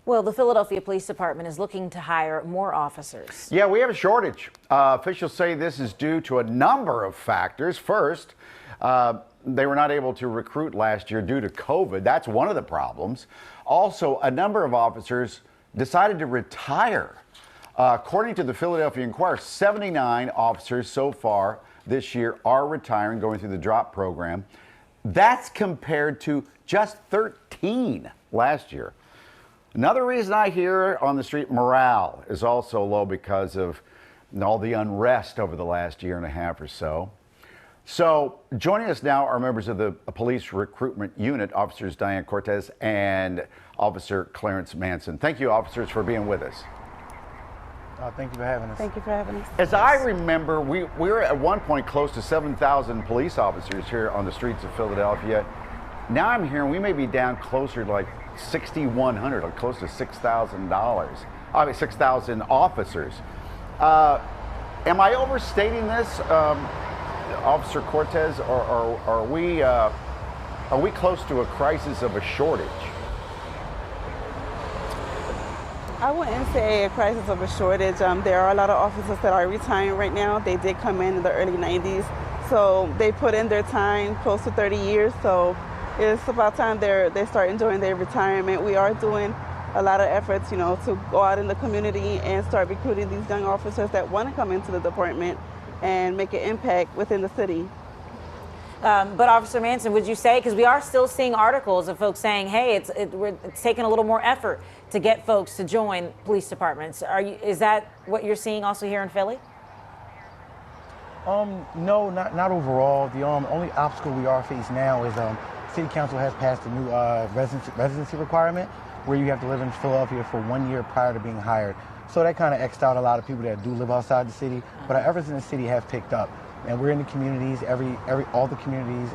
Well, the Philadelphia Police Department is looking to hire more officers. Yeah, we have a shortage. Officials say this is due to a number of factors. First, they were not able to recruit last year due to COVID. That's one of the problems. Also, a number of officers decided to retire. According to the Philadelphia Inquirer, 79 officers so far this year are retiring, going through the drop program. That's compared to just 13 last year. Another reason I hear on the street, morale is also low because of all the unrest over the last year and a half or so. So joining us now are members of the police recruitment unit, Officers Dianne, Cortes, and Officer Clarence Manson. Thank you, officers, for being with us. Thank you for having us. Thank you for having us. As I remember, we were at one point close to 7,000 police officers here on the streets of Philadelphia. Now I'm hearing we may be down closer to like 6,100, or close to $6,000. I mean, 6,000 officers. Am I overstating this, Officer Cortes, or are we close to a crisis of a shortage? I wouldn't say a crisis of a shortage. There are a lot of officers that are retiring right now. They did come in the early 90s, so they put in their time, close to 30 years. So it's about time they start enjoying their retirement. We are doing a lot of efforts, to go out in the community and start recruiting these young officers that want to come into the department and make an impact within the city. But Officer Manson, would you say, because we are still seeing articles of folks saying, hey, it's taking a little more effort to get folks to join police departments. Is that what you're seeing also here in Philly? No, not overall. The only obstacle we are facing now is City Council has passed a new residency requirement where you have to live in Philadelphia for 1 year prior to being hired. So that kind of X'd out a lot of people that do live outside the city, but our efforts in the city have picked up. And we're in the communities, all the communities,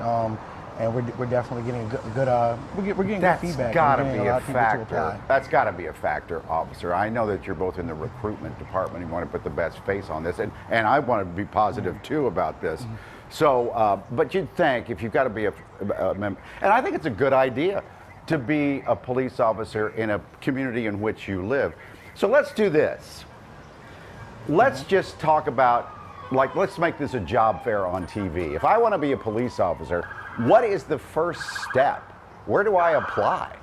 and we're definitely getting we're getting good feedback. That's got to be a factor. That's got to be a factor, officer. I know that you're both in the recruitment department. You want to put the best face on this, and I want to be positive too about this. So, but you'd think if you've got to be a member, and I think it's a good idea to be a police officer in a community in which you live. So let's do this. Let's just talk about, let's make this a job fair on TV. If I want to be a police officer, what is the first step? Where do I apply?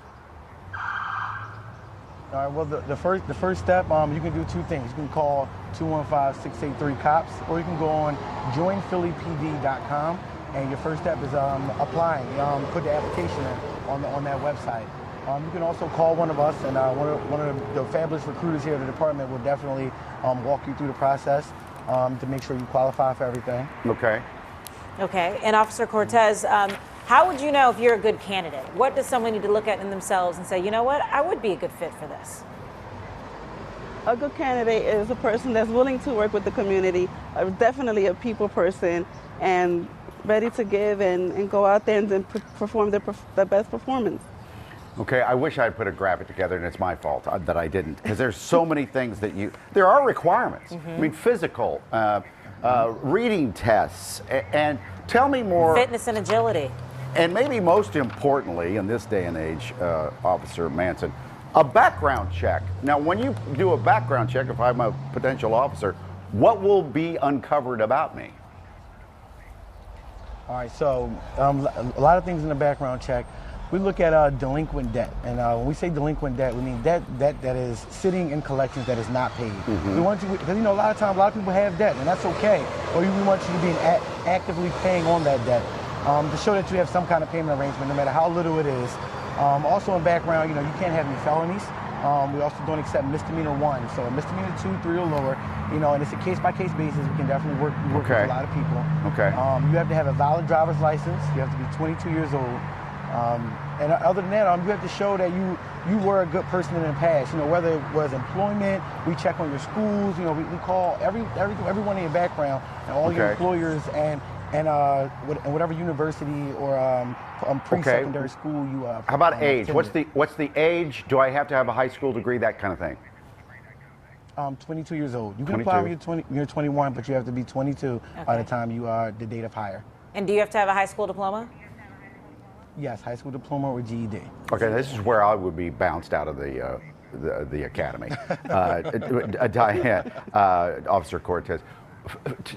All right, well, the first step, you can do two things. You can call 215-683-COPS, or you can go on joinphillypd.com, and your first step is applying. Put the application in on that website. You can also call one of us, and one of the fabulous recruiters here at the department will definitely walk you through the process to make sure you qualify for everything. Okay. Okay, and Officer Cortes, how would you know if you're a good candidate? What does someone need to look at in themselves and say, you know what, I would be a good fit for this? A good candidate is a person that's willing to work with the community, definitely a people person, and ready to give and go out there and then perform their best performance. Okay, I wish I'd put a graphic together, and it's my fault that I didn't, because there's so many things that there are requirements. I mean, physical, reading tests, and tell me more. Fitness and agility. And maybe most importantly, in this day and age, Officer Manson, a background check. Now, when you do a background check, if I'm a potential officer, what will be uncovered about me? All right, so a lot of things in the background check. We look at delinquent debt, and when we say delinquent debt, we mean debt that is sitting in collections that is not paid. We want you, because a lot of times, a lot of people have debt, and that's okay. Or we want you to be actively paying on that debt to show that you have some kind of payment arrangement, no matter how little it is. Also in background, you can't have any felonies. We also don't accept misdemeanor 1, so a misdemeanor 2, 3 or lower. And it's a case-by-case basis. We can definitely work with a lot of people. Okay. You have to have a valid driver's license. You have to be 22 years old. And other than that, you have to show that you were a good person in the past. Whether it was employment, we check on your schools. We call everyone in your background and all your employers and whatever university or pre-secondary school you. How about age? What's the age? Do I have to have a high school degree? That kind of thing. 22 years old. You can apply when you're 21, but you have to be 22 by the time you are the date of hire. And do you have to have a high school diploma? Yes, high school diploma or GED. Okay, this is where I would be bounced out of the academy. Dianne, Officer Cortes,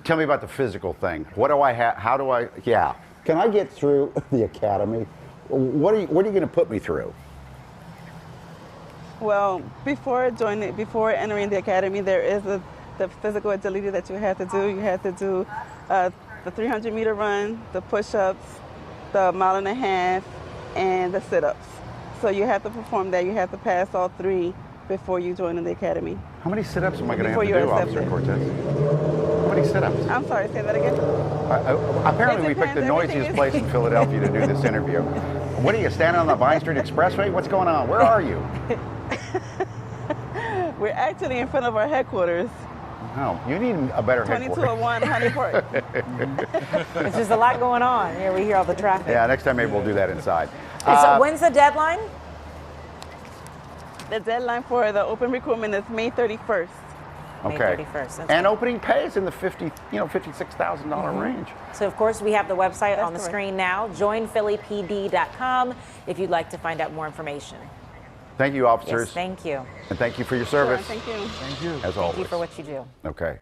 tell me about the physical thing. What do I have? How do I? Yeah, can I get through the academy? What are you going to put me through? Well, before entering the academy, there is the physical agility that you have to do. You have to do the 300-meter run, the push-ups, the mile-and-a-half, and the sit-ups. So you have to perform that. You have to pass all 3 before you join in the academy. How many sit-ups am I going to have Before to you're do, Officer accepted. Cortes? How many sit-ups? I'm sorry, say that again? Apparently, we It picked the depends. noisiest Everything place is- in Philadelphia to do this interview. What are you, standing on the Vine Street Expressway? What's going on? Where are you? We're actually in front of our headquarters, Oh, you need a better headquarters. 2201 Honey Park. There's just a lot going on. Here we hear all the traffic. Yeah, next time maybe we'll do that inside. So when's the deadline? The deadline for the open recruitment is May 31st. May Okay. 31st. That's And opening pay is in the $56,000 range. So, of course, we have the website on the correct. screen now, joinphillypd.com, if you'd like to find out more information. Thank you, officers. Yes, thank you. And thank you for your Sure, service. thank you. Thank you. As always. Thank you for what you do. Okay.